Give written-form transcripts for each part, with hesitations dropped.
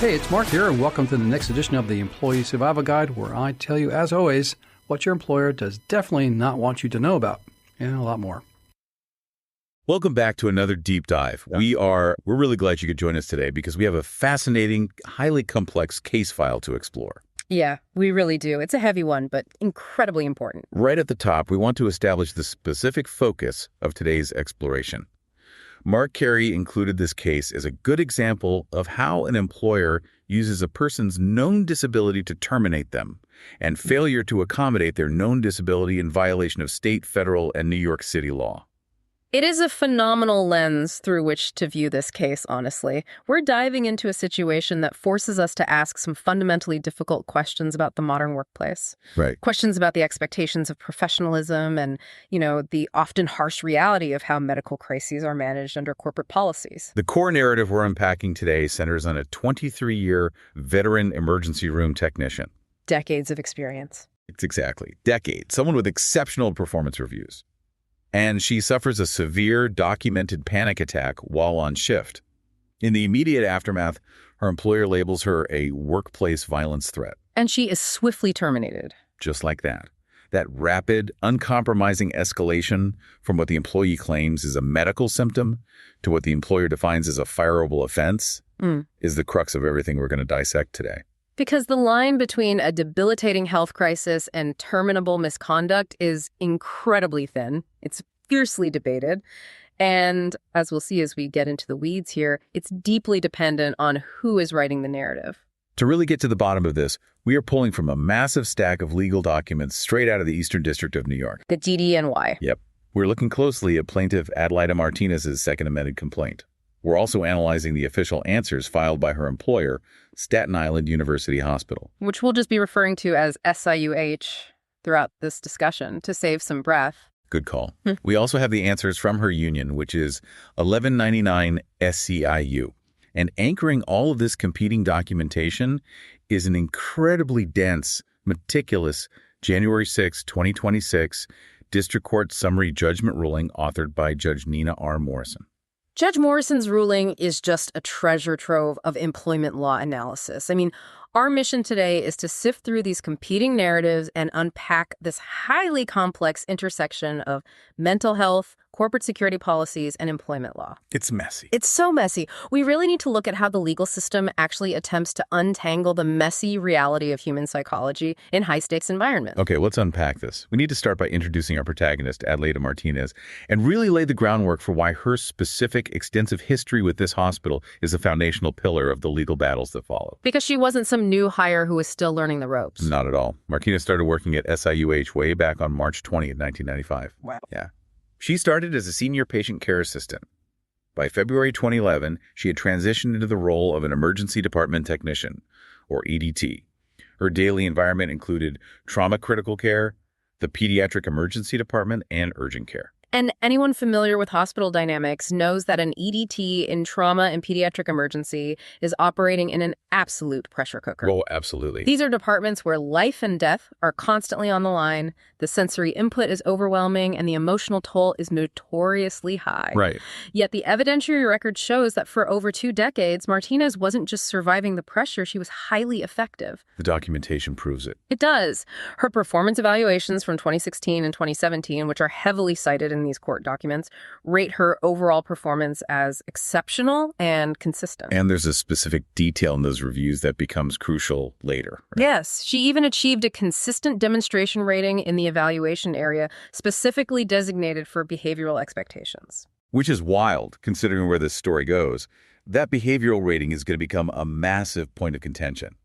Hey, it's Mark here, and welcome to the next edition of the Employee Survival Guide, where I tell you, as always, what your employer does definitely not want you to know about, and a lot more. Welcome back to another deep dive. We're really glad you could join us today because we have a fascinating, highly complex case file to explore. Yeah, we really do. It's a heavy one, but incredibly important. Right at the top, we want to establish the specific focus of today's exploration. Mark Carey included this case as a good example of how an employer uses a person's known disability to terminate them and failure to accommodate their known disability in violation of state, federal, and New York City law. It is a phenomenal lens through which to view this case, honestly. We're diving into a situation that forces us to ask some fundamentally difficult questions about the modern workplace. Right. Questions about the expectations of professionalism and, the often harsh reality of how medical crises are managed under corporate policies. The core narrative we're unpacking today centers on a 23-year veteran emergency room technician. Decades of experience. It's exactly. Decades. Someone with exceptional performance reviews. And she suffers a severe documented panic attack while on shift. In the immediate aftermath, her employer labels her a workplace violence threat. And she is swiftly terminated. Just like that. That rapid, uncompromising escalation from what the employee claims is a medical symptom to what the employer defines as a fireable offense is the crux of everything we're going to dissect today. Because the line between a debilitating health crisis and terminable misconduct is incredibly thin. It's fiercely debated. And as we'll see as we get into the weeds here, it's deeply dependent on who is writing the narrative. To really get to the bottom of this, we are pulling from a massive stack of legal documents straight out of the Eastern District of New York. The DDNY. Yep. We're looking closely at plaintiff Adelaide Martinez's second amended complaint. We're also analyzing the official answers filed by her employer, Staten Island University Hospital. Which we'll just be referring to as SIUH throughout this discussion to save some breath. Good call. We also have the answers from her union, which is 1199 SCIU. And anchoring all of this competing documentation is an incredibly dense, meticulous January 6, 2026 District Court Summary Judgment ruling authored by Judge Nina R. Morrison. Judge Morrison's ruling is just a treasure trove of employment law analysis. Our mission today is to sift through these competing narratives and unpack this highly complex intersection of mental health, corporate security policies, and employment law. It's messy. It's so messy. We really need to look at how the legal system actually attempts to untangle the messy reality of human psychology in high-stakes environments. Okay, let's unpack this. We need to start by introducing our protagonist, Adelaide Martinez, and really lay the groundwork for why her specific, extensive history with this hospital is a foundational pillar of the legal battles that follow. Because she wasn't some new hire who was still learning the ropes. Not at all. Martinez started working at SIUH way back on March 20th, 1995. Wow. Yeah. She started as a senior patient care assistant. By February 2011, she had transitioned into the role of an emergency department technician, or EDT. Her daily environment included trauma critical care, the pediatric emergency department, and urgent care. And anyone familiar with hospital dynamics knows that an EDT in trauma and pediatric emergency is operating in an absolute pressure cooker. Oh, absolutely. These are departments where life and death are constantly on the line, the sensory input is overwhelming, and the emotional toll is notoriously high. Right. Yet the evidentiary record shows that for over 2 decades, Martinez wasn't just surviving the pressure, she was highly effective. The documentation proves it. It does. Her performance evaluations from 2016 and 2017, which are heavily cited in these court documents, rate her overall performance as exceptional and consistent. And there's a specific detail in those reviews that becomes crucial later. Right? Yes, she even achieved a consistent demonstration rating in the evaluation area specifically designated for behavioral expectations. Which is wild, considering where this story goes. That behavioral rating is going to become a massive point of contention.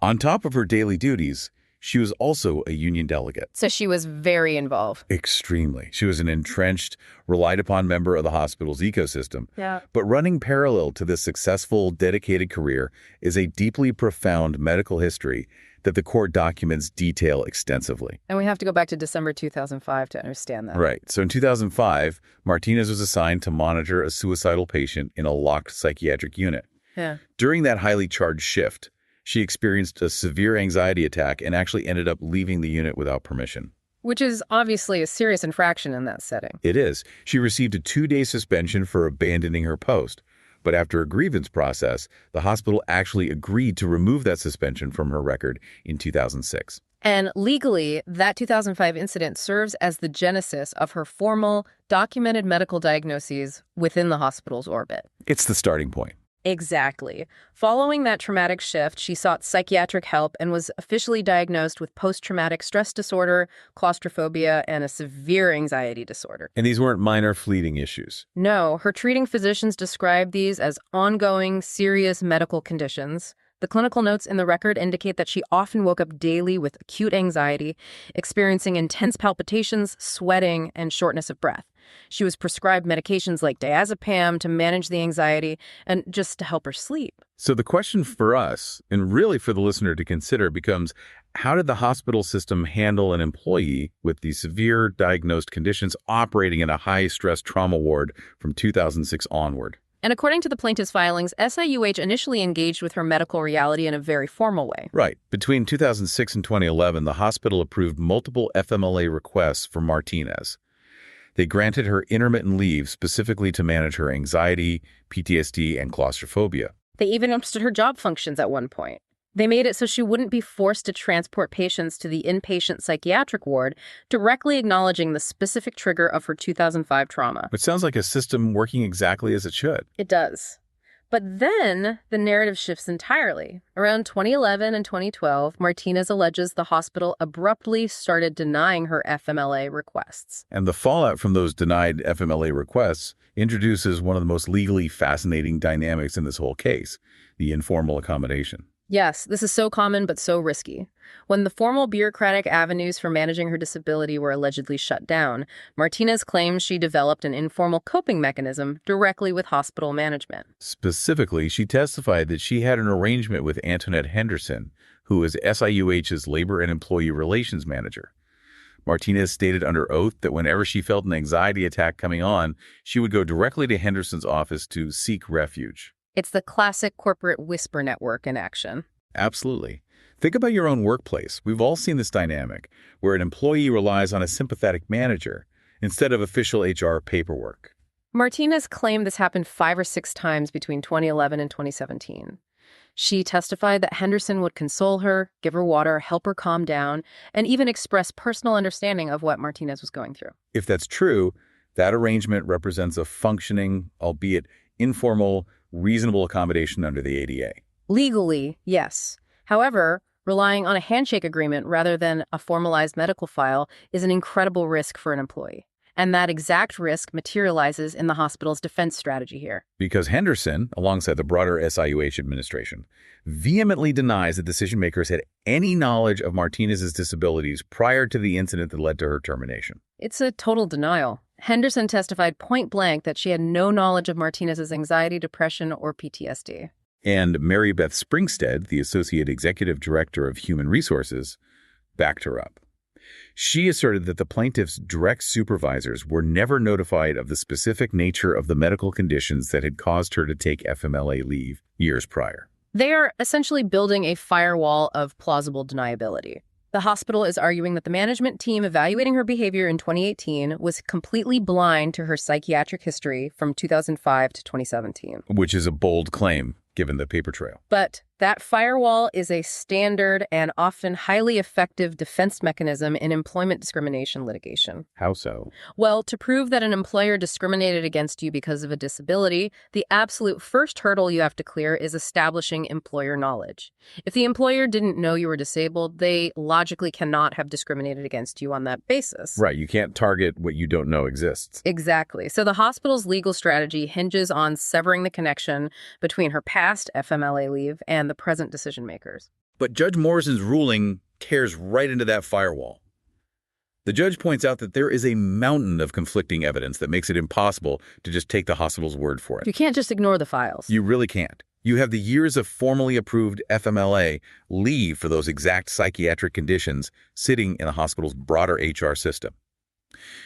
On top of her daily duties, she was also a union delegate. So she was very involved. Extremely. She was an entrenched, relied-upon member of the hospital's ecosystem. Yeah. But running parallel to this successful, dedicated career is a deeply profound medical history that the court documents detail extensively. And we have to go back to December 2005 to understand that. Right. So in 2005, Martinez was assigned to monitor a suicidal patient in a locked psychiatric unit. Yeah. During that highly charged shift, she experienced a severe anxiety attack and actually ended up leaving the unit without permission. Which is obviously a serious infraction in that setting. It is. She received a 2-day suspension for abandoning her post. But after a grievance process, the hospital actually agreed to remove that suspension from her record in 2006. And legally, that 2005 incident serves as the genesis of her formal, documented medical diagnoses within the hospital's orbit. It's the starting point. Exactly. Following that traumatic shift, she sought psychiatric help and was officially diagnosed with post-traumatic stress disorder, claustrophobia, and a severe anxiety disorder. And these weren't minor fleeting issues. No, her treating physicians described these as ongoing, serious medical conditions. The clinical notes in the record indicate that she often woke up daily with acute anxiety, experiencing intense palpitations, sweating, and shortness of breath. She was prescribed medications like diazepam to manage the anxiety and just to help her sleep. So the question for us, and really for the listener to consider, becomes how did the hospital system handle an employee with these severe diagnosed conditions operating in a high-stress trauma ward from 2006 onward? And according to the plaintiff's filings, SIUH initially engaged with her medical reality in a very formal way. Right. Between 2006 and 2011, the hospital approved multiple FMLA requests for Martinez. They granted her intermittent leave specifically to manage her anxiety, PTSD, and claustrophobia. They even understood her job functions at one point. They made it so she wouldn't be forced to transport patients to the inpatient psychiatric ward, directly acknowledging the specific trigger of her 2005 trauma. Which sounds like a system working exactly as it should. It does. But then the narrative shifts entirely. Around 2011 and 2012, Martinez alleges the hospital abruptly started denying her FMLA requests. And the fallout from those denied FMLA requests introduces one of the most legally fascinating dynamics in this whole case, the informal accommodation. Yes, this is so common but so risky. When the formal bureaucratic avenues for managing her disability were allegedly shut down, Martinez claims she developed an informal coping mechanism directly with hospital management. Specifically, she testified that she had an arrangement with Antoinette Henderson, who is SIUH's Labor and Employee Relations Manager. Martinez stated under oath that whenever she felt an anxiety attack coming on, she would go directly to Henderson's office to seek refuge. It's the classic corporate whisper network in action. Absolutely. Think about your own workplace. We've all seen this dynamic, where an employee relies on a sympathetic manager instead of official HR paperwork. Martinez claimed this happened 5 or 6 times between 2011 and 2017. She testified that Henderson would console her, give her water, help her calm down, and even express personal understanding of what Martinez was going through. If that's true, that arrangement represents a functioning, albeit informal, reasonable accommodation under the ADA. Legally, yes. However, relying on a handshake agreement rather than a formalized medical file is an incredible risk for an employee. And that exact risk materializes in the hospital's defense strategy here. Because Henderson, alongside the broader SIUH administration, vehemently denies that decision-makers had any knowledge of Martinez's disabilities prior to the incident that led to her termination. It's a total denial. Henderson testified point blank that she had no knowledge of Martinez's anxiety, depression, or PTSD. And Mary Beth Springstead, the Associate Executive Director of Human Resources, backed her up. She asserted that the plaintiff's direct supervisors were never notified of the specific nature of the medical conditions that had caused her to take FMLA leave years prior. They are essentially building a firewall of plausible deniability. The hospital is arguing that the management team evaluating her behavior in 2018 was completely blind to her psychiatric history from 2005 to 2017. Which is a bold claim, given the paper trail. But that firewall is a standard and often highly effective defense mechanism in employment discrimination litigation. How so? Well, to prove that an employer discriminated against you because of a disability, the absolute first hurdle you have to clear is establishing employer knowledge. If the employer didn't know you were disabled, they logically cannot have discriminated against you on that basis. Right, you can't target what you don't know exists. Exactly. So the hospital's legal strategy hinges on severing the connection between her past FMLA leave and the present decision makers. But Judge Morrison's ruling tears right into that firewall. The judge points out that there is a mountain of conflicting evidence that makes it impossible to just take the hospital's word for it. You can't just ignore the files. You really can't. You have the years of formally approved FMLA leave for those exact psychiatric conditions sitting in the hospital's broader HR system.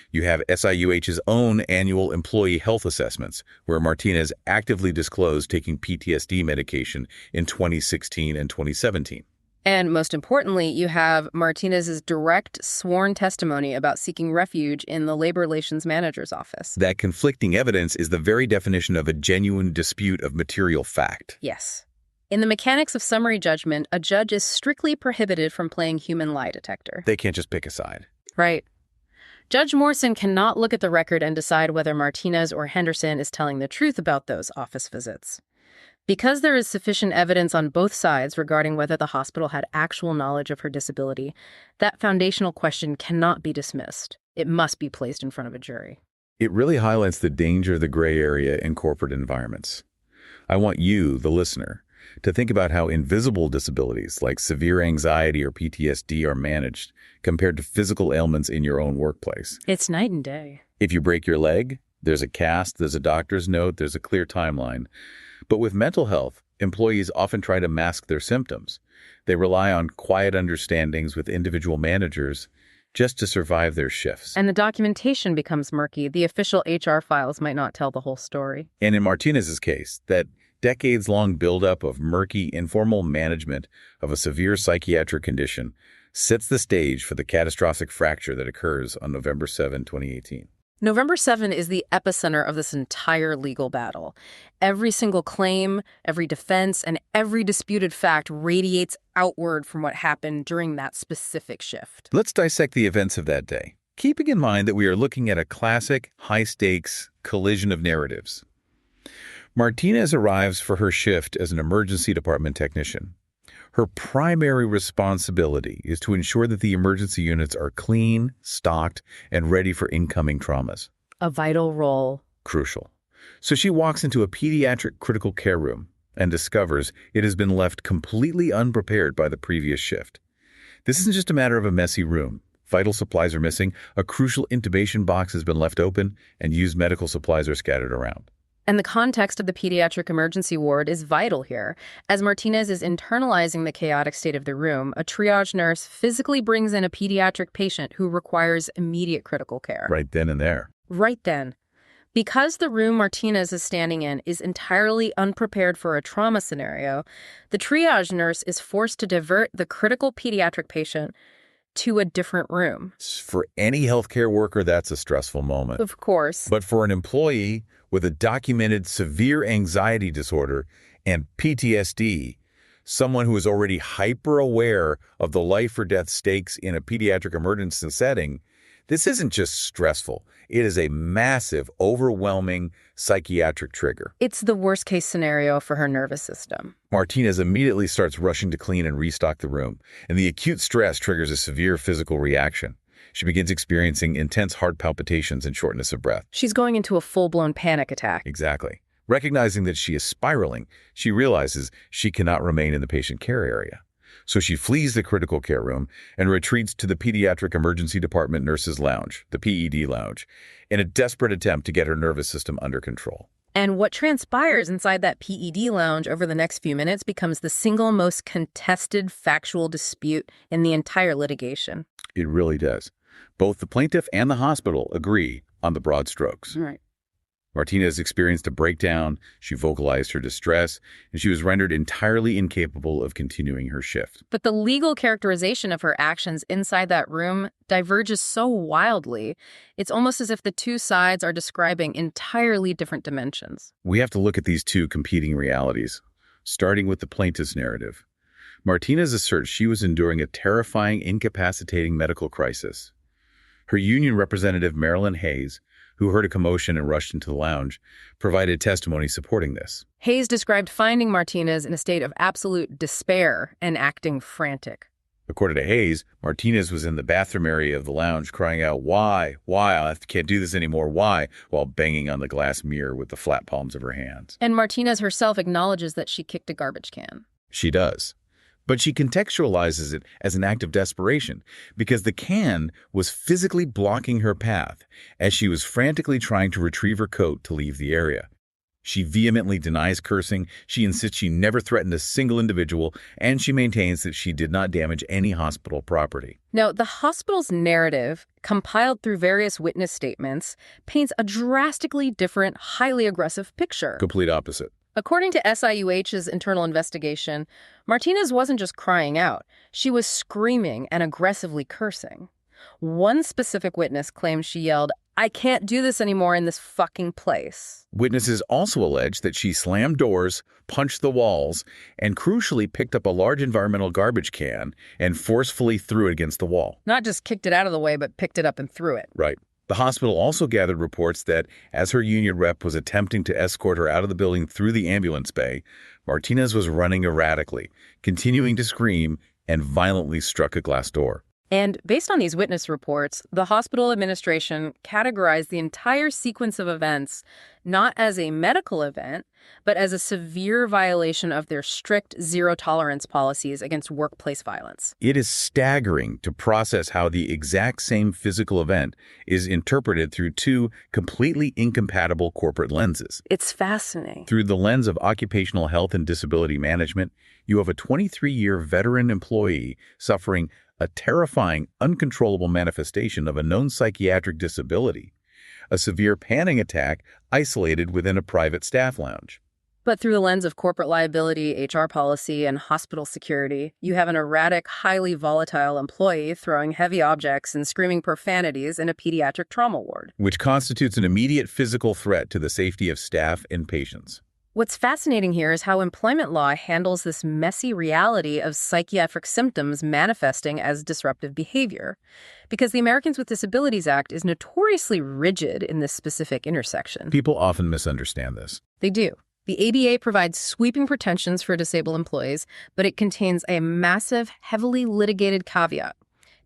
You have SIUH's own annual employee health assessments, where Martinez actively disclosed taking PTSD medication in 2016 and 2017. And most importantly, you have Martinez's direct sworn testimony about seeking refuge in the labor relations manager's office. That conflicting evidence is the very definition of a genuine dispute of material fact. Yes. In the mechanics of summary judgment, a judge is strictly prohibited from playing human lie detector. They can't just pick a side. Right. Judge Morrison cannot look at the record and decide whether Martinez or Henderson is telling the truth about those office visits. Because there is sufficient evidence on both sides regarding whether the hospital had actual knowledge of her disability, that foundational question cannot be dismissed. It must be placed in front of a jury. It really highlights the danger of the gray area in corporate environments. I want you, the listener, to think about how invisible disabilities like severe anxiety or PTSD are managed compared to physical ailments in your own workplace. It's night and day. If you break your leg, there's a cast, there's a doctor's note, there's a clear timeline. But with mental health, employees often try to mask their symptoms. They rely on quiet understandings with individual managers just to survive their shifts. And the documentation becomes murky. The official HR files might not tell the whole story. And in Martinez's case, that decades-long buildup of murky, informal management of a severe psychiatric condition sets the stage for the catastrophic fracture that occurs on November 7, 2018. November 7 is the epicenter of this entire legal battle. Every single claim, every defense, and every disputed fact radiates outward from what happened during that specific shift. Let's dissect the events of that day, keeping in mind that we are looking at a classic, high-stakes collision of narratives. Martinez arrives for her shift as an emergency department technician. Her primary responsibility is to ensure that the emergency units are clean, stocked, and ready for incoming traumas. A vital role. Crucial. So she walks into a pediatric critical care room and discovers it has been left completely unprepared by the previous shift. This isn't just a matter of a messy room. Vital supplies are missing, a crucial intubation box has been left open, and used medical supplies are scattered around. And the context of the pediatric emergency ward is vital here. As Martinez is internalizing the chaotic state of the room, a triage nurse physically brings in a pediatric patient who requires immediate critical care. Right then and there. Right then. Because the room Martinez is standing in is entirely unprepared for a trauma scenario, the triage nurse is forced to divert the critical pediatric patient to a different room. For any healthcare worker, that's a stressful moment. Of course. But for an employee with a documented severe anxiety disorder and PTSD, someone who is already hyper-aware of the life or death stakes in a pediatric emergency setting, this isn't just stressful. It is a massive, overwhelming psychiatric trigger. It's the worst-case scenario for her nervous system. Martinez immediately starts rushing to clean and restock the room, and the acute stress triggers a severe physical reaction. She begins experiencing intense heart palpitations and shortness of breath. She's going into a full-blown panic attack. Exactly. Recognizing that she is spiraling, she realizes she cannot remain in the patient care area. So she flees the critical care room and retreats to the Pediatric Emergency Department Nurses Lounge, the PED Lounge, in a desperate attempt to get her nervous system under control. And what transpires inside that PED lounge over the next few minutes becomes the single most contested factual dispute in the entire litigation. It really does. Both the plaintiff and the hospital agree on the broad strokes. Right. Martinez experienced a breakdown, she vocalized her distress, and she was rendered entirely incapable of continuing her shift. But the legal characterization of her actions inside that room diverges so wildly, it's almost as if the two sides are describing entirely different dimensions. We have to look at these two competing realities, starting with the plaintiff's narrative. Martinez asserts she was enduring a terrifying, incapacitating medical crisis. Her union representative, Marilyn Hayes, who heard a commotion and rushed into the lounge, provided testimony supporting this. Hayes described finding Martinez in a state of absolute despair and acting frantic. According to Hayes, Martinez was in the bathroom area of the lounge crying out, "Why? Why? I can't do this anymore. Why?" while banging on the glass mirror with the flat palms of her hands. And Martinez herself acknowledges that she kicked a garbage can. She does. But she contextualizes it as an act of desperation because the can was physically blocking her path as she was frantically trying to retrieve her coat to leave the area. She vehemently denies cursing, she insists she never threatened a single individual, and she maintains that she did not damage any hospital property. Now, the hospital's narrative, compiled through various witness statements, paints a drastically different, highly aggressive picture. Complete opposite. According to SIUH's internal investigation, Martinez wasn't just crying out. She was screaming and aggressively cursing. One specific witness claimed she yelled, "I can't do this anymore in this fucking place." Witnesses also allege that she slammed doors, punched the walls, and crucially picked up a large environmental garbage can and forcefully threw it against the wall. Not just kicked it out of the way, but picked it up and threw it. Right. The hospital also gathered reports that as her union rep was attempting to escort her out of the building through the ambulance bay, Martinez was running erratically, continuing to scream, and violently struck a glass door. And based on these witness reports, the hospital administration categorized the entire sequence of events not as a medical event, but as a severe violation of their strict zero-tolerance policies against workplace violence. It is staggering to process how the exact same physical event is interpreted through two completely incompatible corporate lenses. It's fascinating. Through the lens of occupational health and disability management, you have a 23-year veteran employee suffering a terrifying, uncontrollable manifestation of a known psychiatric disability, a severe panic attack isolated within a private staff lounge. But through the lens of corporate liability, HR policy, and hospital security, you have an erratic, highly volatile employee throwing heavy objects and screaming profanities in a pediatric trauma ward, which constitutes an immediate physical threat to the safety of staff and patients. What's fascinating here is how employment law handles this messy reality of psychiatric symptoms manifesting as disruptive behavior, because the Americans with Disabilities Act is notoriously rigid in this specific intersection. People often misunderstand this. They do. The ADA provides sweeping protections for disabled employees, but it contains a massive, heavily litigated caveat.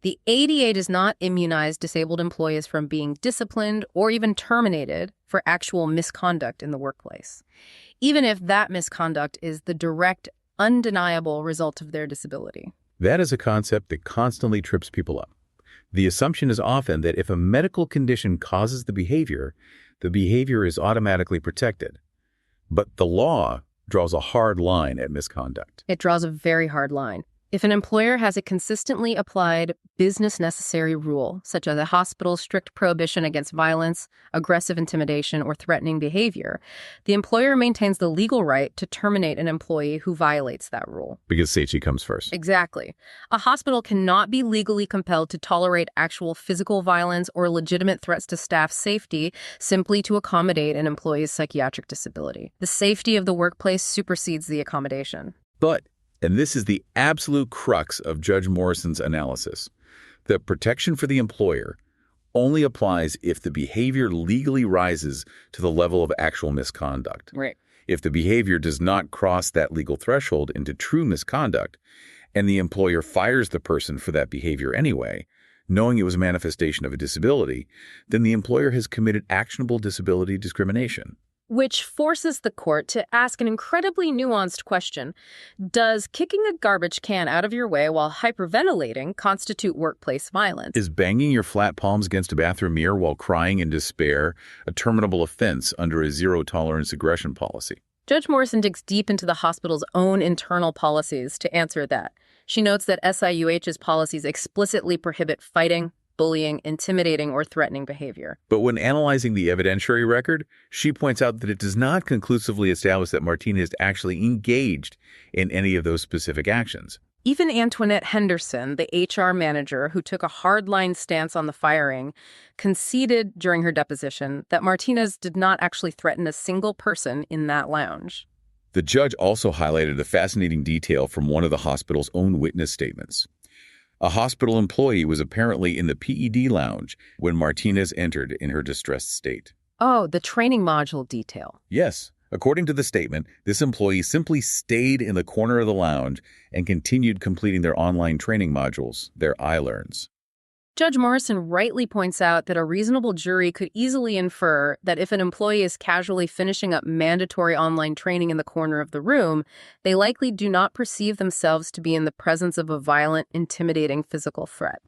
The ADA does not immunize disabled employees from being disciplined or even terminated for actual misconduct in the workplace, even if that misconduct is the direct, undeniable result of their disability. That is a concept that constantly trips people up. The assumption is often that if a medical condition causes the behavior is automatically protected. But the law draws a hard line at misconduct. It draws a very hard line. If an employer has a consistently applied business-necessary rule, such as a hospital's strict prohibition against violence, aggressive intimidation, or threatening behavior, the employer maintains the legal right to terminate an employee who violates that rule. Because safety comes first. Exactly. A hospital cannot be legally compelled to tolerate actual physical violence or legitimate threats to staff safety simply to accommodate an employee's psychiatric disability. The safety of the workplace supersedes the accommodation. But and this is the absolute crux of Judge Morrison's analysis. The protection for the employer only applies if the behavior legally rises to the level of actual misconduct. Right. If the behavior does not cross that legal threshold into true misconduct, and the employer fires the person for that behavior anyway, knowing it was a manifestation of a disability, then the employer has committed actionable disability discrimination. Which forces the court to ask an incredibly nuanced question. Does kicking a garbage can out of your way while hyperventilating constitute workplace violence? Is banging your flat palms against a bathroom mirror while crying in despair a terminable offense under a zero-tolerance aggression policy? Judge Morrison digs deep into the hospital's own internal policies to answer that. She notes that SIUH's policies explicitly prohibit fighting, bullying, intimidating, or threatening behavior. But when analyzing the evidentiary record, she points out that it does not conclusively establish that Martinez actually engaged in any of those specific actions. Even Antoinette Henderson, the HR manager who took a hardline stance on the firing, conceded during her deposition that Martinez did not actually threaten a single person in that lounge. The judge also highlighted a fascinating detail from one of the hospital's own witness statements. A hospital employee was apparently in the PED lounge when Martinez entered in her distressed state. Oh, the training module detail. Yes. According to the statement, this employee simply stayed in the corner of the lounge and continued completing their online training modules, their iLearns. Judge Morrison rightly points out that a reasonable jury could easily infer that if an employee is casually finishing up mandatory online training in the corner of the room, they likely do not perceive themselves to be in the presence of a violent, intimidating physical threat.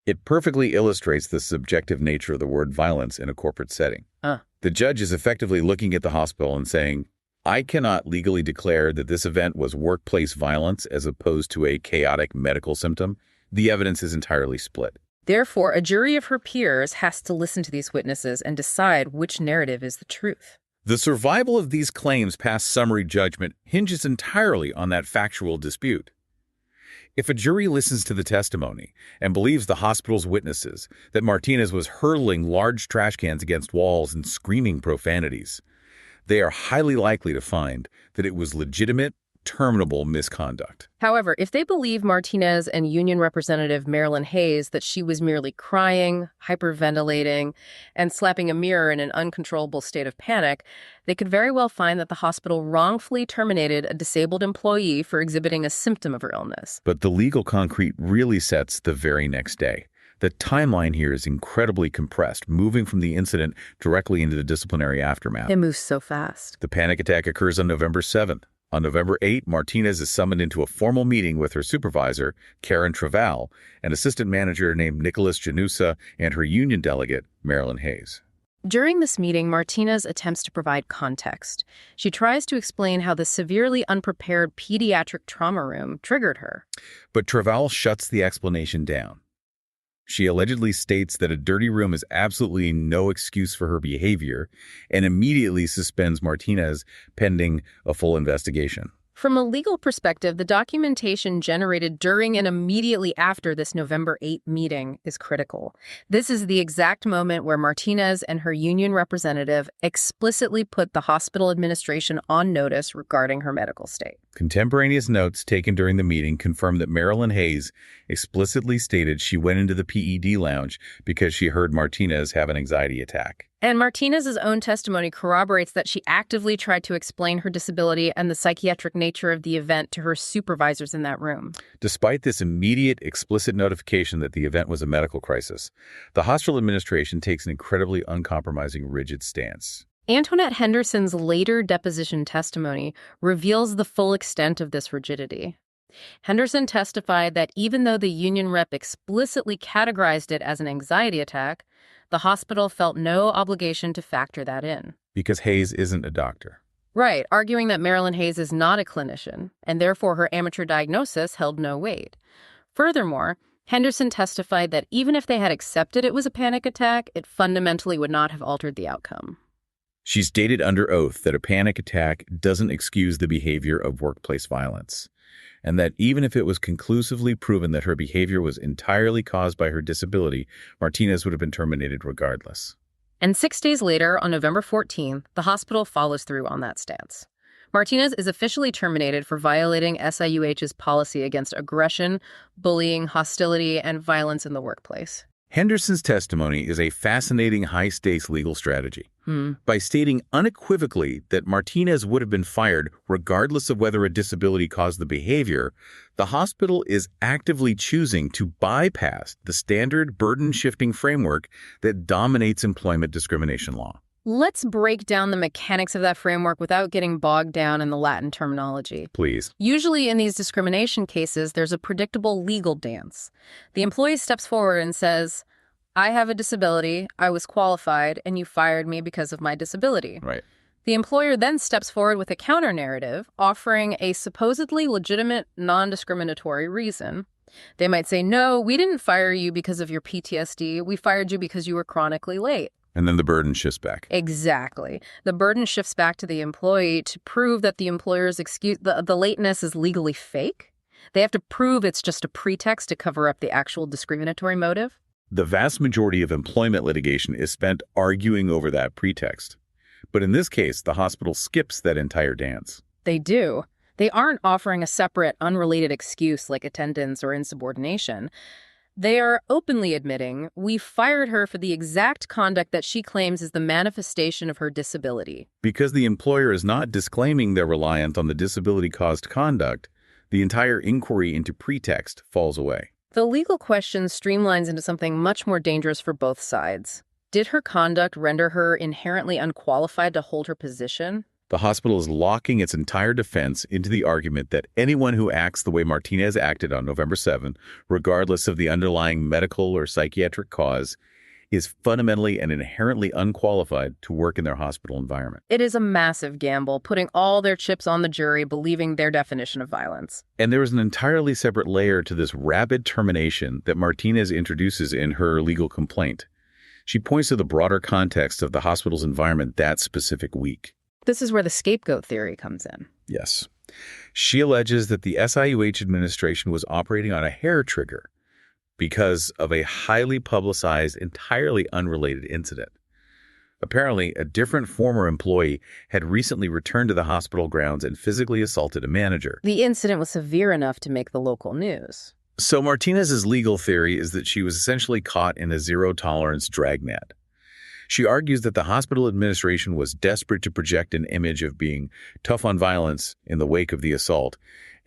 It perfectly illustrates the subjective nature of the word violence in a corporate setting. The judge is effectively looking at the hospital and saying, I cannot legally declare that this event was workplace violence as opposed to a chaotic medical symptom. The evidence is entirely split. Therefore, a jury of her peers has to listen to these witnesses and decide which narrative is the truth. The survival of these claims past summary judgment hinges entirely on that factual dispute. If a jury listens to the testimony and believes the hospital's witnesses that Martinez was hurling large trash cans against walls and screaming profanities, they are highly likely to find that it was legitimate, terminable misconduct. However, if they believe Martinez and union representative Marilyn Hayes that she was merely crying, hyperventilating, and slapping a mirror in an uncontrollable state of panic, they could very well find that the hospital wrongfully terminated a disabled employee for exhibiting a symptom of her illness. But the legal concrete really sets the very next day. The timeline here is incredibly compressed, moving from the incident directly into the disciplinary aftermath. It moves so fast. The panic attack occurs on November 7th. On November 8, Martinez is summoned into a formal meeting with her supervisor, Karen Traval, an assistant manager named Nicholas Janusa, and her union delegate, Marilyn Hayes. During this meeting, Martinez attempts to provide context. She tries to explain how the severely unprepared pediatric trauma room triggered her. But Traval shuts the explanation down. She allegedly states that a dirty room is absolutely no excuse for her behavior and immediately suspends Martinez pending a full investigation. From a legal perspective, the documentation generated during and immediately after this November 8 meeting is critical. This is the exact moment where Martinez and her union representative explicitly put the hospital administration on notice regarding her medical state. Contemporaneous notes taken during the meeting confirm that Marilyn Hayes explicitly stated she went into the PED lounge because she heard Martinez have an anxiety attack. And Martinez's own testimony corroborates that she actively tried to explain her disability and the psychiatric nature of the event to her supervisors in that room. Despite this immediate, explicit notification that the event was a medical crisis, the hospital administration takes an incredibly uncompromising, rigid stance. Antoinette Henderson's later deposition testimony reveals the full extent of this rigidity. Henderson testified that even though the union rep explicitly categorized it as an anxiety attack, the hospital felt no obligation to factor that in. Because Hayes isn't a doctor. Right, arguing that Marilyn Hayes is not a clinician, and therefore her amateur diagnosis held no weight. Furthermore, Henderson testified that even if they had accepted it was a panic attack, it fundamentally would not have altered the outcome. She stated under oath that a panic attack doesn't excuse the behavior of workplace violence, and that even if it was conclusively proven that her behavior was entirely caused by her disability, Martinez would have been terminated regardless. And 6 days later, on November 14th, the hospital follows through on that stance. Martinez is officially terminated for violating SIUH's policy against aggression, bullying, hostility, and violence in the workplace. Henderson's testimony is a fascinating high-stakes legal strategy. By stating unequivocally that Martinez would have been fired regardless of whether a disability caused the behavior, the hospital is actively choosing to bypass the standard burden-shifting framework that dominates employment discrimination law. Let's break down the mechanics of that framework without getting bogged down in the Latin terminology. Please. Usually in these discrimination cases, there's a predictable legal dance. The employee steps forward and says, I have a disability, I was qualified, and you fired me because of my disability. Right. The employer then steps forward with a counter-narrative, offering a supposedly legitimate, non-discriminatory reason. They might say, no, we didn't fire you because of your PTSD, we fired you because you were chronically late. And then the burden shifts back. Exactly. The burden shifts back to the employee to prove that the employer's excuse, the lateness is legally fake. They have to prove it's just a pretext to cover up the actual discriminatory motive. The vast majority of employment litigation is spent arguing over that pretext. But in this case, the hospital skips that entire dance. They do. They aren't offering a separate, unrelated excuse like attendance or insubordination. They are openly admitting, we fired her for the exact conduct that she claims is the manifestation of her disability. Because the employer is not disclaiming they're reliant on the disability-caused conduct, the entire inquiry into pretext falls away. The legal question streamlines into something much more dangerous for both sides. Did her conduct render her inherently unqualified to hold her position? The hospital is locking its entire defense into the argument that anyone who acts the way Martinez acted on November 7, regardless of the underlying medical or psychiatric cause, is fundamentally and inherently unqualified to work in their hospital environment. It is a massive gamble, putting all their chips on the jury, believing their definition of violence. And there is an entirely separate layer to this rapid termination that Martinez introduces in her legal complaint. She points to the broader context of the hospital's environment that specific week. This is where the scapegoat theory comes in. Yes. She alleges that the SIUH administration was operating on a hair trigger because of a highly publicized, entirely unrelated incident. Apparently, a different former employee had recently returned to the hospital grounds and physically assaulted a manager. The incident was severe enough to make the local news. So Martinez's legal theory is that she was essentially caught in a zero-tolerance dragnet. She argues that the hospital administration was desperate to project an image of being tough on violence in the wake of the assault,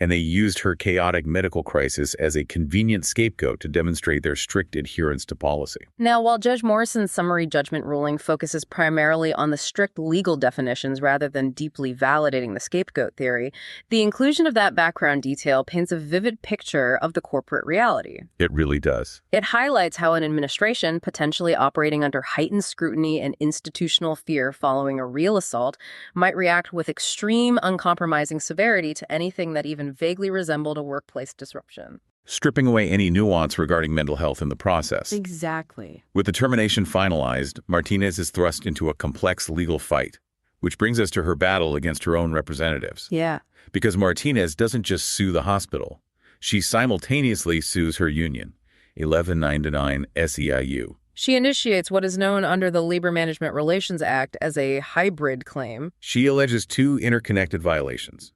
and they used her chaotic medical crisis as a convenient scapegoat to demonstrate their strict adherence to policy. Now, while Judge Morrison's summary judgment ruling focuses primarily on the strict legal definitions rather than deeply validating the scapegoat theory, the inclusion of that background detail paints a vivid picture of the corporate reality. It really does. It highlights how an administration, potentially operating under heightened scrutiny and institutional fear following a real assault, might react with extreme, uncompromising severity to anything that even vaguely resembled a workplace disruption. Stripping away any nuance regarding mental health in the process. Exactly. With the termination finalized, Martinez is thrust into a complex legal fight, which brings us to her battle against her own representatives. Yeah. Because Martinez doesn't just sue the hospital. She simultaneously sues her union, 1199 SEIU. She initiates what is known under the Labor Management Relations Act as a hybrid claim. She alleges two interconnected violations.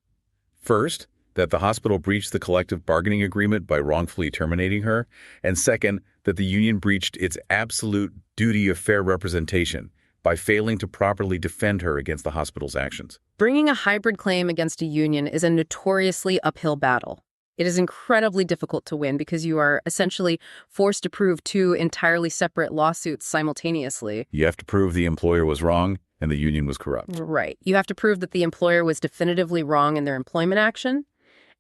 First, that the hospital breached the collective bargaining agreement by wrongfully terminating her, and second, that the union breached its absolute duty of fair representation by failing to properly defend her against the hospital's actions. Bringing a hybrid claim against a union is a notoriously uphill battle. It is incredibly difficult to win because you are essentially forced to prove two entirely separate lawsuits simultaneously. You have to prove the employer was wrong and the union was corrupt. Right. You have to prove that the employer was definitively wrong in their employment action.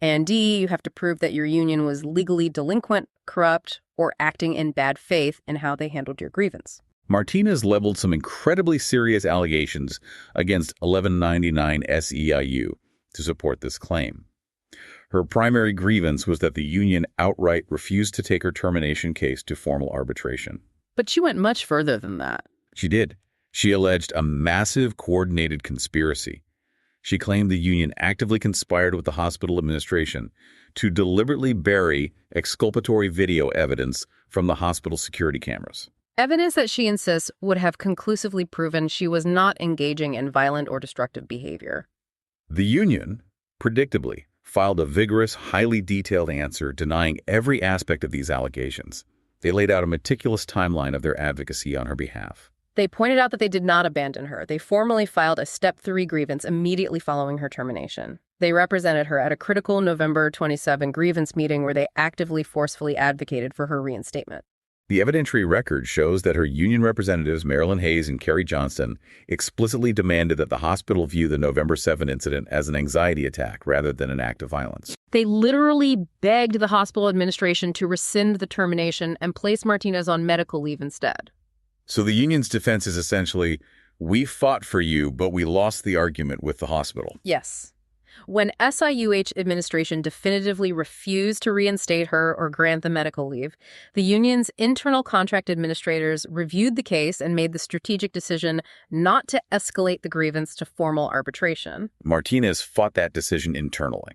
And D, you have to prove that your union was legally delinquent, corrupt, or acting in bad faith in how they handled your grievance. Martinez leveled some incredibly serious allegations against 1199 SEIU to support this claim. Her primary grievance was that the union outright refused to take her termination case to formal arbitration. But she went much further than that. She did. She alleged a massive coordinated conspiracy. She claimed the union actively conspired with the hospital administration to deliberately bury exculpatory video evidence from the hospital security cameras. Evidence that she insists would have conclusively proven she was not engaging in violent or destructive behavior. The union, predictably, filed a vigorous, highly detailed answer denying every aspect of these allegations. They laid out a meticulous timeline of their advocacy on her behalf. They pointed out that they did not abandon her. They formally filed a Step 3 grievance immediately following her termination. They represented her at a critical November 27 grievance meeting where they actively, forcefully advocated for her reinstatement. The evidentiary record shows that her union representatives, Marilyn Hayes and Carey Johnston, explicitly demanded that the hospital view the November 7 incident as an anxiety attack rather than an act of violence. They literally begged the hospital administration to rescind the termination and place Martinez on medical leave instead. So the union's defense is essentially, we fought for you, but we lost the argument with the hospital. Yes. When SIUH administration definitively refused to reinstate her or grant the medical leave, the union's internal contract administrators reviewed the case and made the strategic decision not to escalate the grievance to formal arbitration. Martinez fought that decision internally.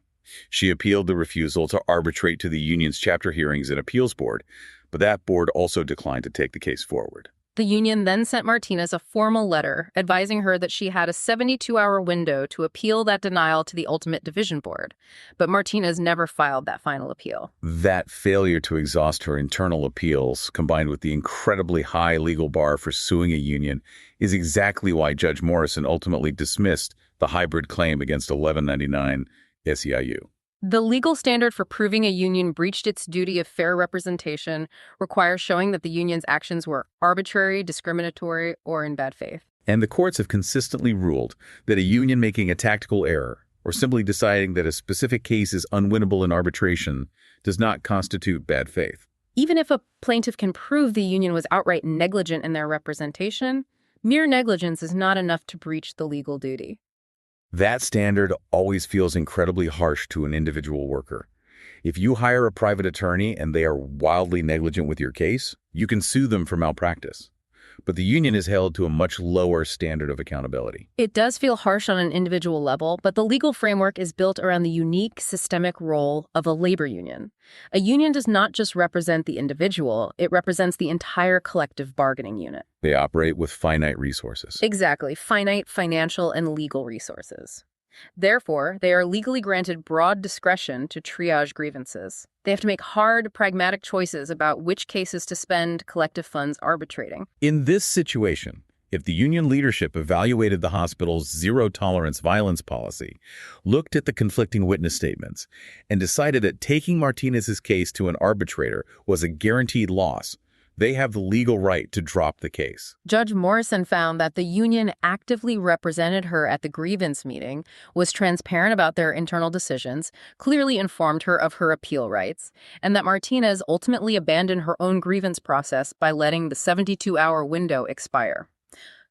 She appealed the refusal to arbitrate to the union's chapter hearings and appeals board, but that board also declined to take the case forward. The union then sent Martinez a formal letter advising her that she had a 72-hour window to appeal that denial to the ultimate division board, but Martinez never filed that final appeal. That failure to exhaust her internal appeals, combined with the incredibly high legal bar for suing a union, is exactly why Judge Morrison ultimately dismissed the hybrid claim against 1199 SEIU. The legal standard for proving a union breached its duty of fair representation requires showing that the union's actions were arbitrary, discriminatory, or in bad faith. And the courts have consistently ruled that a union making a tactical error or simply deciding that a specific case is unwinnable in arbitration does not constitute bad faith. Even if a plaintiff can prove the union was outright negligent in their representation, mere negligence is not enough to breach the legal duty. That standard always feels incredibly harsh to an individual worker. If you hire a private attorney and they are wildly negligent with your case, you can sue them for malpractice. but the union is held to a much lower standard of accountability. It does feel harsh on an individual level, but the legal framework is built around the unique systemic role of a labor union. A union does not just represent the individual, it represents the entire collective bargaining unit. They operate with finite resources. Exactly, finite financial and legal resources. Therefore, they are legally granted broad discretion to triage grievances. They have to make hard, pragmatic choices about which cases to spend collective funds arbitrating. In this situation, if the union leadership evaluated the hospital's zero-tolerance violence policy, looked at the conflicting witness statements, and decided that taking Martinez's case to an arbitrator was a guaranteed loss, they have the legal right to drop the case. Judge Morrison found that the union actively represented her at the grievance meeting, was transparent about their internal decisions, clearly informed her of her appeal rights, and that Martinez ultimately abandoned her own grievance process by letting the 72-hour window expire.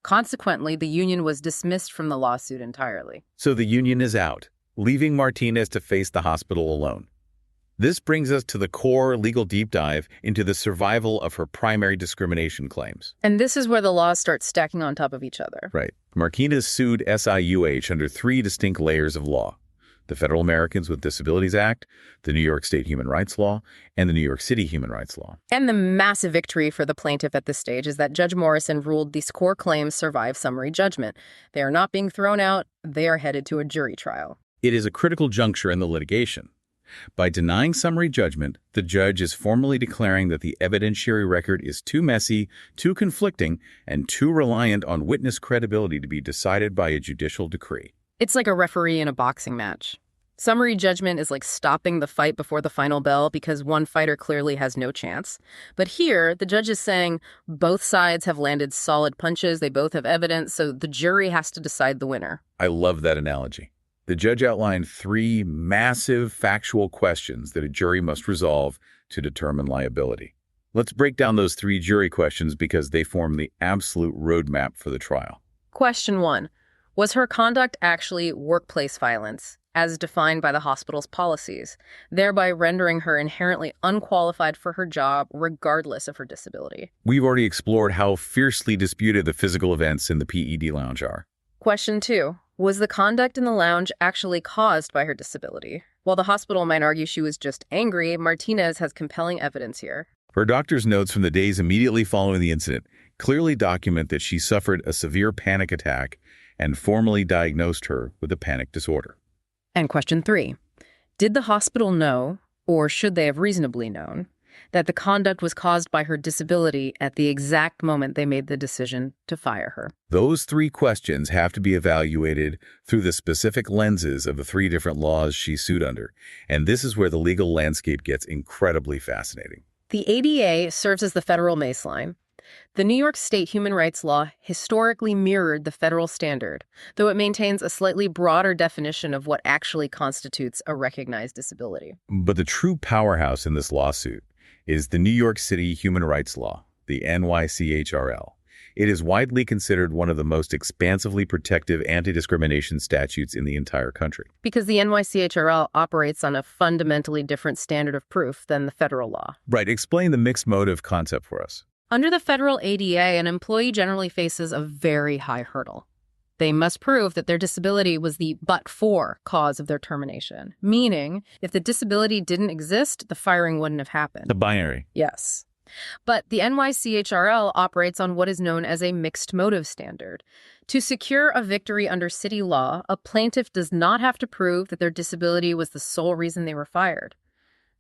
Consequently, the union was dismissed from the lawsuit entirely. So the union is out, leaving Martinez to face the hospital alone. This brings us to the core legal deep dive into the survival of her primary discrimination claims. And this is where the laws start stacking on top of each other. Right. Martinez sued SIUH under three distinct layers of law: the Federal Americans with Disabilities Act, the New York State Human Rights Law, and the New York City Human Rights Law. And the massive victory for the plaintiff at this stage is that Judge Morrison ruled these core claims survive summary judgment. They are not being thrown out. They are headed to a jury trial. It is a critical juncture in the litigation. By denying summary judgment, the judge is formally declaring that the evidentiary record is too messy, too conflicting, and too reliant on witness credibility to be decided by a judicial decree. It's like a referee in a boxing match. Summary judgment is like stopping the fight before the final bell because one fighter clearly has no chance. But here, the judge is saying both sides have landed solid punches, they both have evidence, so the jury has to decide the winner. I love that analogy. The judge outlined three massive factual questions that a jury must resolve to determine liability. Let's break down those three jury questions because they form the absolute roadmap for the trial. Question 1. Was her conduct actually workplace violence, as defined by the hospital's policies, thereby rendering her inherently unqualified for her job regardless of her disability? We've already explored how fiercely disputed the physical events in the PED lounge are. Question 2. Was the conduct in the lounge actually caused by her disability? While the hospital might argue she was just angry, Martinez has compelling evidence here. Her doctor's notes from the days immediately following the incident clearly document that she suffered a severe panic attack and formally diagnosed her with a panic disorder. And question 3. Did the hospital know, or should they have reasonably known, that the conduct was caused by her disability at the exact moment they made the decision to fire her? Those three questions have to be evaluated through the specific lenses of the three different laws she sued under, and this is where the legal landscape gets incredibly fascinating. The ADA serves as the federal baseline. The New York State Human Rights Law historically mirrored the federal standard, though it maintains a slightly broader definition of what actually constitutes a recognized disability. But the true powerhouse in this lawsuit is the New York City Human Rights Law, the NYCHRL. It is widely considered one of the most expansively protective anti-discrimination statutes in the entire country. Because the NYCHRL operates on a fundamentally different standard of proof than the federal law. Right. Explain the mixed motive concept for us. Under the federal ADA, an employee generally faces a very high hurdle. They must prove that their disability was the but-for cause of their termination, meaning if the disability didn't exist, the firing wouldn't have happened. The binary. Yes. But the NYCHRL operates on what is known as a mixed motive standard. To secure a victory under city law, a plaintiff does not have to prove that their disability was the sole reason they were fired.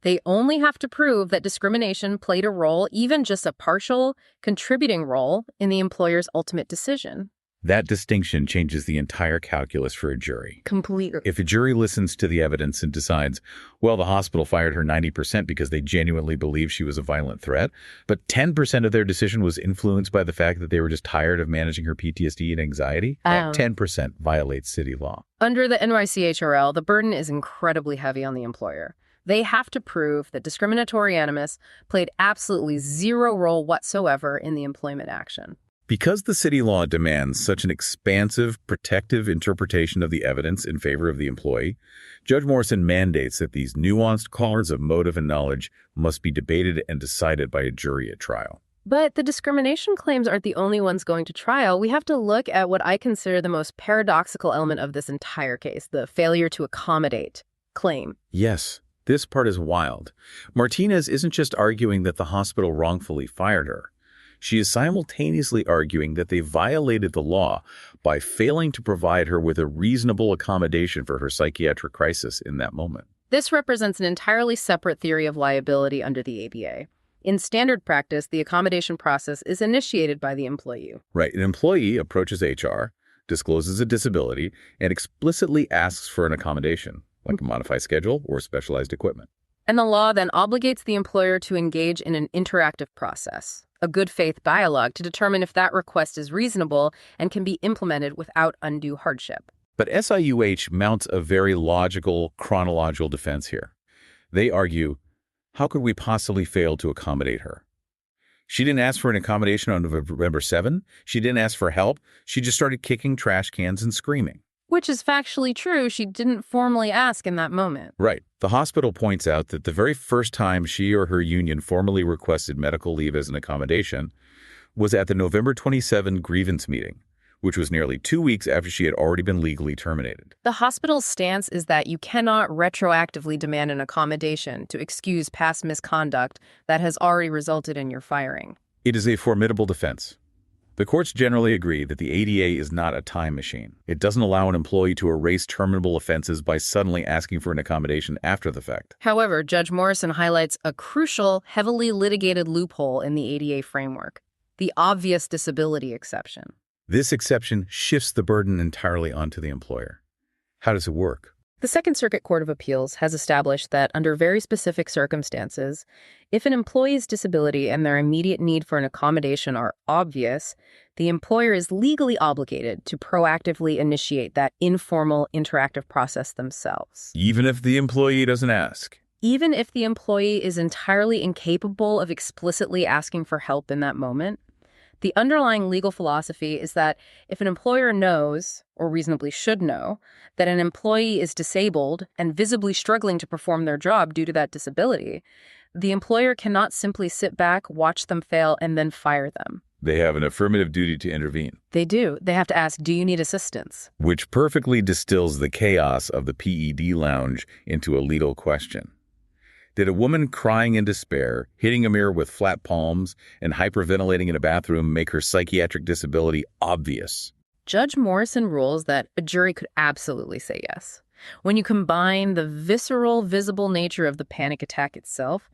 They only have to prove that discrimination played a role, even just a partial, contributing role, in the employer's ultimate decision. That distinction changes the entire calculus for a jury. Completely. If a jury listens to the evidence and decides, well, the hospital fired her 90% because they genuinely believe she was a violent threat, but 10% of their decision was influenced by the fact that they were just tired of managing her PTSD and anxiety, that 10% violates city law. Under the NYCHRL, the burden is incredibly heavy on the employer. They have to prove that discriminatory animus played absolutely zero role whatsoever in the employment action. Because the city law demands such an expansive, protective interpretation of the evidence in favor of the employee, Judge Morrison mandates that these nuanced calls of motive and knowledge must be debated and decided by a jury at trial. But the discrimination claims aren't the only ones going to trial. We have to look at what I consider the most paradoxical element of this entire case, the failure to accommodate claim. Yes, this part is wild. Martinez isn't just arguing that the hospital wrongfully fired her. She is simultaneously arguing that they violated the law by failing to provide her with a reasonable accommodation for her psychiatric crisis in that moment. This represents an entirely separate theory of liability under the ABA. In standard practice, the accommodation process is initiated by the employee. Right. An employee approaches HR, discloses a disability, and explicitly asks for an accommodation, like a modified schedule or specialized equipment. And the law then obligates the employer to engage in an interactive process, a good faith dialogue to determine if that request is reasonable and can be implemented without undue hardship. But SIUH mounts a very logical, chronological defense here. They argue, how could we possibly fail to accommodate her? She didn't ask for an accommodation on November 7. She didn't ask for help. She just started kicking trash cans and screaming. Which is factually true. She didn't formally ask in that moment. Right. The hospital points out that the very first time she or her union formally requested medical leave as an accommodation was at the November 27 grievance meeting, which was nearly 2 weeks after she had already been legally terminated. The hospital's stance is that you cannot retroactively demand an accommodation to excuse past misconduct that has already resulted in your firing. It is a formidable defense. The courts generally agree that the ADA is not a time machine. It doesn't allow an employee to erase terminable offenses by suddenly asking for an accommodation after the fact. However, Judge Morrison highlights a crucial, heavily litigated loophole in the ADA framework, the obvious disability exception. This exception shifts the burden entirely onto the employer. How does it work? The Second Circuit Court of Appeals has established that under very specific circumstances, if an employee's disability and their immediate need for an accommodation are obvious, the employer is legally obligated to proactively initiate that informal, interactive process themselves. Even if the employee doesn't ask. Even if the employee is entirely incapable of explicitly asking for help in that moment. The underlying legal philosophy is that if an employer knows, or reasonably should know, that an employee is disabled and visibly struggling to perform their job due to that disability, the employer cannot simply sit back, watch them fail, and then fire them. They have an affirmative duty to intervene. They do. They have to ask, do you need assistance? Which perfectly distills the chaos of the PED lounge into a legal question. Did a woman crying in despair, hitting a mirror with flat palms, and hyperventilating in a bathroom make her psychiatric disability obvious? Judge Morrison rules that a jury could absolutely say yes. When you combine the visceral, visible nature of the panic attack itself,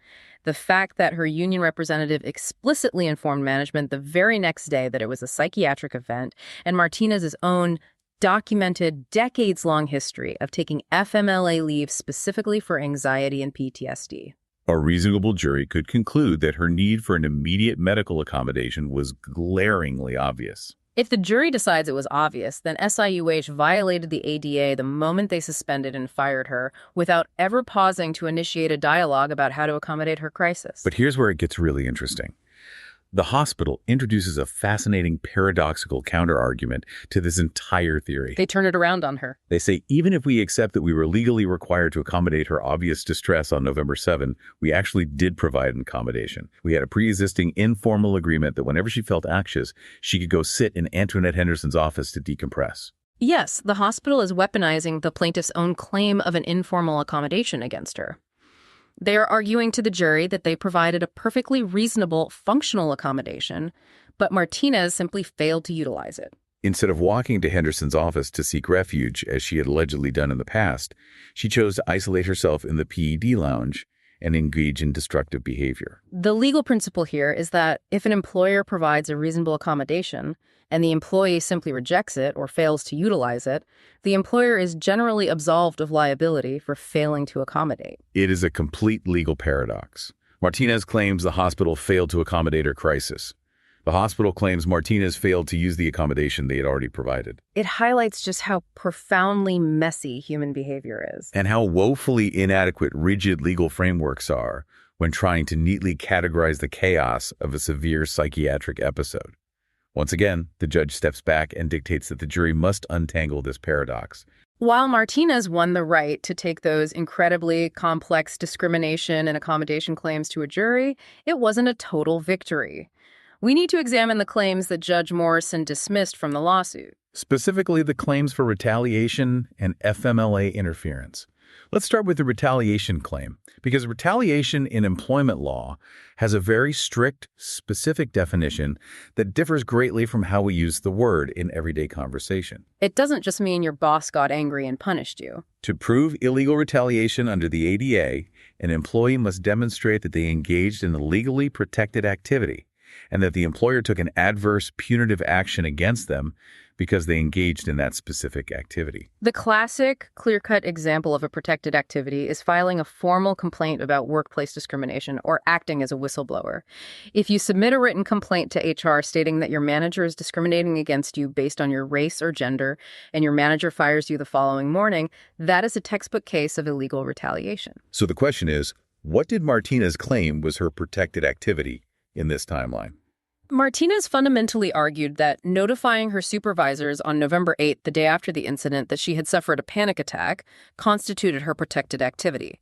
the fact that her union representative explicitly informed management the very next day that it was a psychiatric event, and Martinez's own documented decades-long history of taking FMLA leave specifically for anxiety and PTSD. A reasonable jury could conclude that her need for an immediate medical accommodation was glaringly obvious. If the jury decides it was obvious, then SIUH violated the ADA the moment they suspended and fired her without ever pausing to initiate a dialogue about how to accommodate her crisis. But here's where it gets really interesting. The hospital introduces a fascinating paradoxical counterargument to this entire theory. They turn it around on her. They say, even if we accept that we were legally required to accommodate her obvious distress on November 7, we actually did provide an accommodation. We had a pre-existing informal agreement that whenever she felt anxious, she could go sit in Antoinette Henderson's office to decompress. Yes, the hospital is weaponizing the plaintiff's own claim of an informal accommodation against her. They are arguing to the jury that they provided a perfectly reasonable, functional accommodation, but Martinez simply failed to utilize it. Instead of walking to Henderson's office to seek refuge, as she had allegedly done in the past, she chose to isolate herself in the PED lounge and engage in destructive behavior. The legal principle here is that if an employer provides a reasonable accommodation and the employee simply rejects it or fails to utilize it, the employer is generally absolved of liability for failing to accommodate. It is a complete legal paradox. Martinez claims the hospital failed to accommodate her crisis. The hospital claims Martinez failed to use the accommodation they had already provided. It highlights just how profoundly messy human behavior is. And how woefully inadequate rigid legal frameworks are when trying to neatly categorize the chaos of a severe psychiatric episode. Once again, the judge steps back and dictates that the jury must untangle this paradox. While Martinez won the right to take those incredibly complex discrimination and accommodation claims to a jury, it wasn't a total victory. We need to examine the claims that Judge Morrison dismissed from the lawsuit. Specifically, the claims for retaliation and FMLA interference. Let's start with the retaliation claim, because retaliation in employment law has a very strict, specific definition that differs greatly from how we use the word in everyday conversation. It doesn't just mean your boss got angry and punished you. To prove illegal retaliation under the ADA, an employee must demonstrate that they engaged in a legally protected activity and that the employer took an adverse punitive action against them because they engaged in that specific activity. The classic, clear-cut example of a protected activity is filing a formal complaint about workplace discrimination or acting as a whistleblower. If you submit a written complaint to HR stating that your manager is discriminating against you based on your race or gender, and your manager fires you the following morning, that is a textbook case of illegal retaliation. So the question is, what did Martinez claim was her protected activity in this timeline? Martinez fundamentally argued that notifying her supervisors on November 8th, the day after the incident, that she had suffered a panic attack, constituted her protected activity.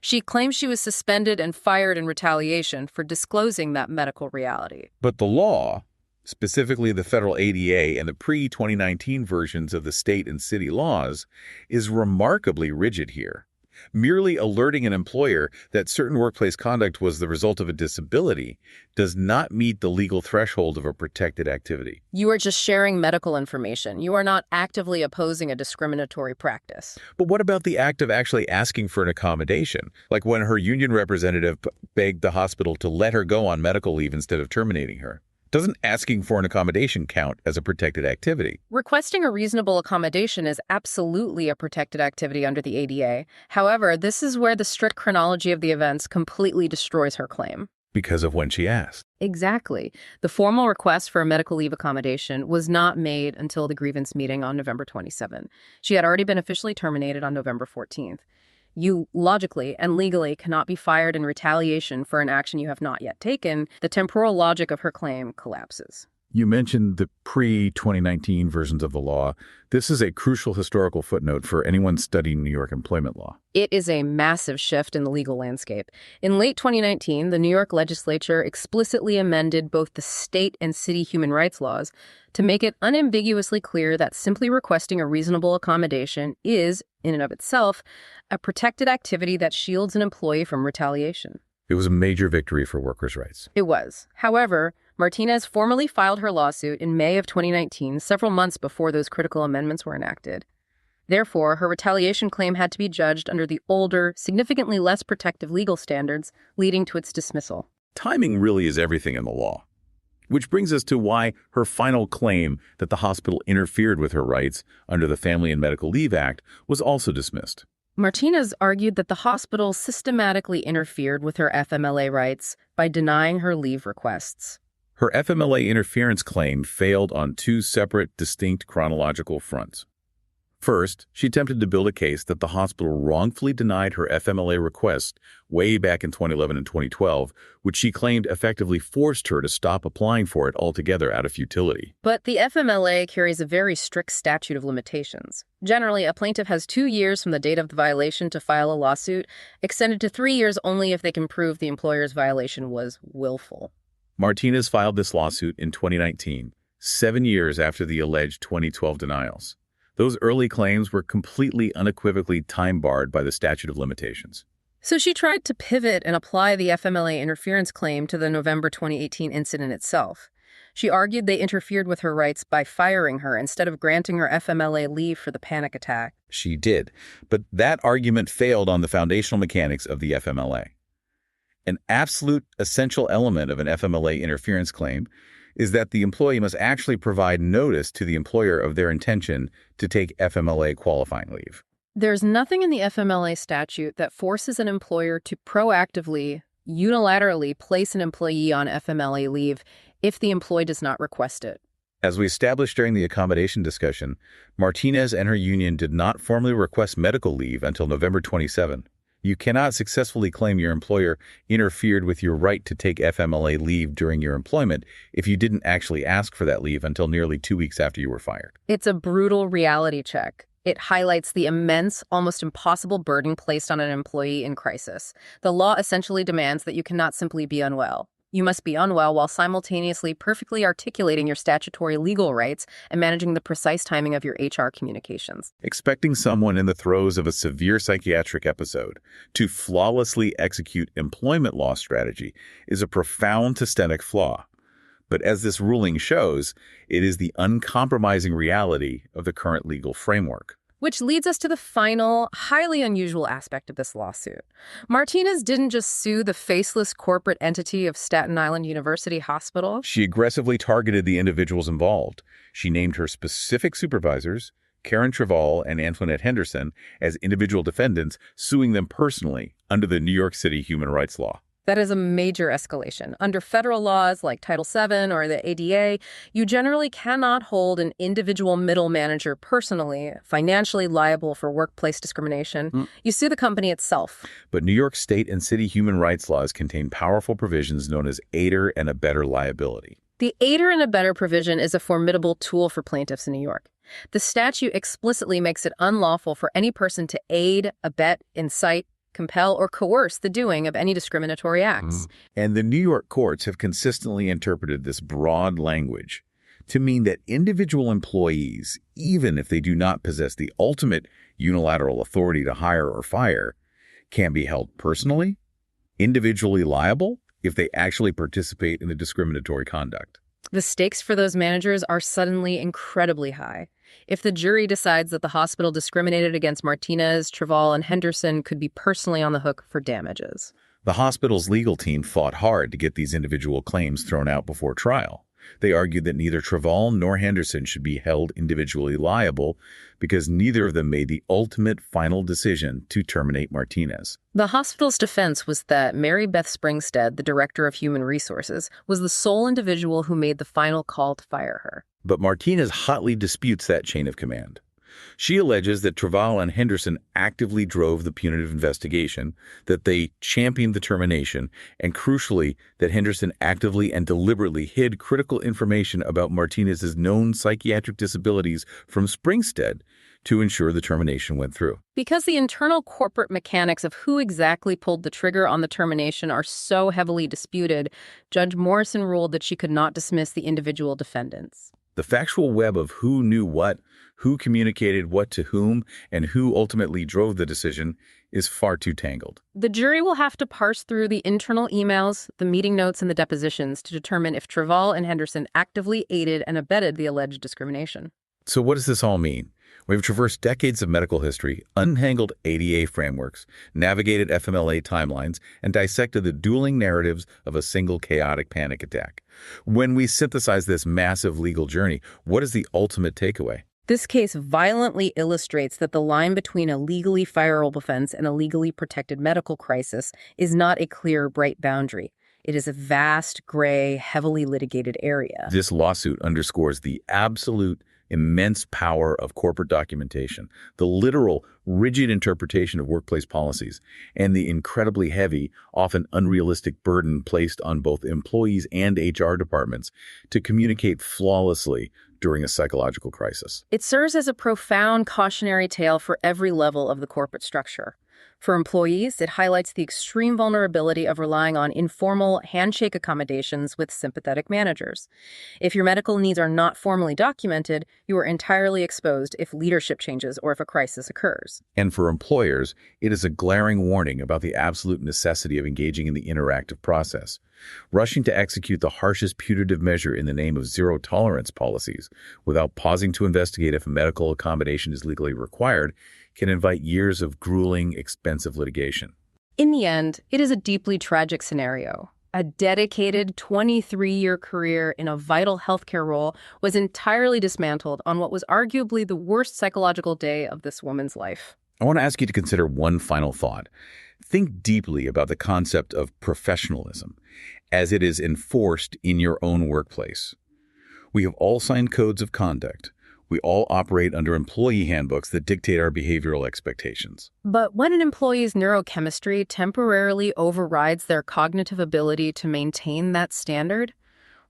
She claimed she was suspended and fired in retaliation for disclosing that medical reality. But the law, specifically the federal ADA and the pre-2019 versions of the state and city laws, is remarkably rigid here. Merely alerting an employer that certain workplace conduct was the result of a disability does not meet the legal threshold of a protected activity. You are just sharing medical information. You are not actively opposing a discriminatory practice. But what about the act of actually asking for an accommodation? Like when her union representative begged the hospital to let her go on medical leave instead of terminating her. Doesn't asking for an accommodation count as a protected activity? Requesting a reasonable accommodation is absolutely a protected activity under the ADA. However, this is where the strict chronology of the events completely destroys her claim. Because of when she asked. Exactly. The formal request for a medical leave accommodation was not made until the grievance meeting on November 27. She had already been officially terminated on November 14th. You logically and legally cannot be fired in retaliation for an action you have not yet taken. The temporal logic of her claim collapses. You mentioned the pre-2019 versions of the law. This is a crucial historical footnote for anyone studying New York employment law. It is a massive shift in the legal landscape. In late 2019, the New York legislature explicitly amended both the state and city human rights laws to make it unambiguously clear that simply requesting a reasonable accommodation is, in and of itself, a protected activity that shields an employee from retaliation. It was a major victory for workers' rights. It was. However, Martinez formally filed her lawsuit in May of 2019, several months before those critical amendments were enacted. Therefore, her retaliation claim had to be judged under the older, significantly less protective legal standards, leading to its dismissal. Timing really is everything in the law. Which brings us to why her final claim that the hospital interfered with her rights under the Family and Medical Leave Act was also dismissed. Martinez argued that the hospital systematically interfered with her FMLA rights by denying her leave requests. Her FMLA interference claim failed on two separate, distinct chronological fronts. First, she attempted to build a case that the hospital wrongfully denied her FMLA request way back in 2011 and 2012, which she claimed effectively forced her to stop applying for it altogether out of futility. But the FMLA carries a very strict statute of limitations. Generally, a plaintiff has 2 years from the date of the violation to file a lawsuit, extended to 3 years only if they can prove the employer's violation was willful. Martinez filed this lawsuit in 2019, 7 years after the alleged 2012 denials. Those early claims were completely unequivocally time-barred by the statute of limitations. So she tried to pivot and apply the FMLA interference claim to the November 2018 incident itself. She argued they interfered with her rights by firing her instead of granting her FMLA leave for the panic attack. She did, but that argument failed on the foundational mechanics of the FMLA. An absolute essential element of an FMLA interference claim is that the employee must actually provide notice to the employer of their intention to take FMLA qualifying leave. There's nothing in the FMLA statute that forces an employer to proactively, unilaterally place an employee on FMLA leave if the employee does not request it. As we established during the accommodation discussion, Martinez and her union did not formally request medical leave until November 27. You cannot successfully claim your employer interfered with your right to take FMLA leave during your employment if you didn't actually ask for that leave until nearly 2 weeks after you were fired. It's a brutal reality check. It highlights the immense, almost impossible burden placed on an employee in crisis. The law essentially demands that you cannot simply be unwell. You must be unwell while simultaneously perfectly articulating your statutory legal rights and managing the precise timing of your HR communications. Expecting someone in the throes of a severe psychiatric episode to flawlessly execute employment law strategy is a profound systemic flaw. But as this ruling shows, it is the uncompromising reality of the current legal framework. Which leads us to the final, highly unusual aspect of this lawsuit. Martinez didn't just sue the faceless corporate entity of Staten Island University Hospital. She aggressively targeted the individuals involved. She named her specific supervisors, Karen Travall and Antoinette Henderson, as individual defendants, suing them personally under the New York City human rights law. That is a major escalation. Under federal laws like Title VII or the ADA, you generally cannot hold an individual middle manager personally, financially liable for workplace discrimination. You sue the company itself. But New York state and city human rights laws contain powerful provisions known as aider and abettor liability. The aider and abettor provision is a formidable tool for plaintiffs in New York. The statute explicitly makes it unlawful for any person to aid, abet, incite, compel, or coerce the doing of any discriminatory acts. And the New York courts have consistently interpreted this broad language to mean that individual employees, even if they do not possess the ultimate unilateral authority to hire or fire, can be held personally, individually liable if they actually participate in the discriminatory conduct. The stakes for those managers are suddenly incredibly high. If the jury decides that the hospital discriminated against Martinez, Travall, and Henderson could be personally on the hook for damages. The hospital's legal team fought hard to get these individual claims thrown out before trial. They argued that neither Travall nor Henderson should be held individually liable because neither of them made the ultimate final decision to terminate Martinez. The hospital's defense was that Mary Beth Springstead, the director of human resources, was the sole individual who made the final call to fire her. But Martinez hotly disputes that chain of command. She alleges that Travall and Henderson actively drove the punitive investigation, that they championed the termination, and crucially, that Henderson actively and deliberately hid critical information about Martinez's known psychiatric disabilities from Springstead to ensure the termination went through. Because the internal corporate mechanics of who exactly pulled the trigger on the termination are so heavily disputed, Judge Morrison ruled that she could not dismiss the individual defendants. The factual web of who knew what, who communicated what to whom, and who ultimately drove the decision is far too tangled. The jury will have to parse through the internal emails, the meeting notes, and the depositions to determine if Travall and Henderson actively aided and abetted the alleged discrimination. So what does this all mean? We've traversed decades of medical history, untangled ADA frameworks, navigated FMLA timelines, and dissected the dueling narratives of a single chaotic panic attack. When we synthesize this massive legal journey, what is the ultimate takeaway? This case violently illustrates that the line between a legally fireable offense and a legally protected medical crisis is not a clear, bright boundary. It is a vast, gray, heavily litigated area. This lawsuit underscores the absolute immense power of corporate documentation, the literal, rigid interpretation of workplace policies, and the incredibly heavy, often unrealistic burden placed on both employees and HR departments to communicate flawlessly during a psychological crisis. It serves as a profound cautionary tale for every level of the corporate structure. For employees, it highlights the extreme vulnerability of relying on informal handshake accommodations with sympathetic managers. If your medical needs are not formally documented, you are entirely exposed if leadership changes or if a crisis occurs. And for employers, it is a glaring warning about the absolute necessity of engaging in the interactive process. Rushing to execute the harshest punitive measure in the name of zero-tolerance policies without pausing to investigate if a medical accommodation is legally required can invite years of grueling, expensive litigation. In the end, it is a deeply tragic scenario. A dedicated 23-year career in a vital healthcare role was entirely dismantled on what was arguably the worst psychological day of this woman's life. I want to ask you to consider one final thought. Think deeply about the concept of professionalism as it is enforced in your own workplace. We have all signed codes of conduct. We all operate under employee handbooks that dictate our behavioral expectations. But when an employee's neurochemistry temporarily overrides their cognitive ability to maintain that standard,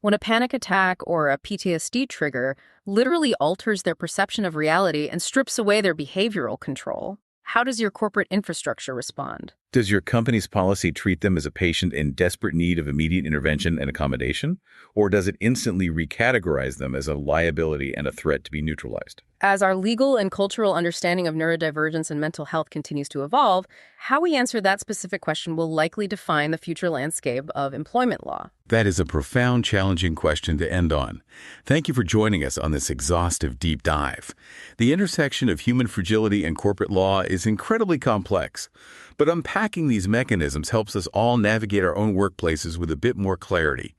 when a panic attack or a PTSD trigger literally alters their perception of reality and strips away their behavioral control, how does your corporate infrastructure respond? Does your company's policy treat them as a patient in desperate need of immediate intervention and accommodation, or does it instantly recategorize them as a liability and a threat to be neutralized? As our legal and cultural understanding of neurodivergence and mental health continues to evolve, how we answer that specific question will likely define the future landscape of employment law. That is a profound, challenging question to end on. Thank you for joining us on this exhaustive deep dive. The intersection of human fragility and corporate law is incredibly complex, but unpacking these mechanisms helps us all navigate our own workplaces with a bit more clarity.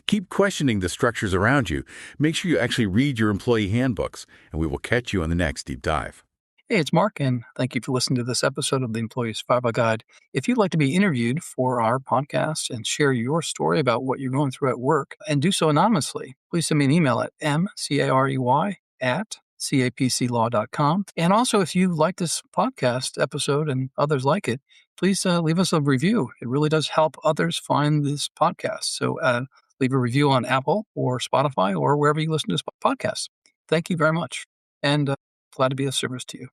Keep questioning the structures around you. Make sure you actually read your employee handbooks, and we will catch you on the next deep dive. Hey, it's Mark, and thank you for listening to this episode of the Employee Survival Guide. If you'd like to be interviewed for our podcast and share your story about what you're going through at work, and do so anonymously, please send me an email at mcarey@capclaw.com. And also, if you like this podcast episode and others like it, please leave us a review. It really does help others find this podcast. So leave a review on Apple or Spotify or wherever you listen to this podcast. Thank you very much, and glad to be of service to you.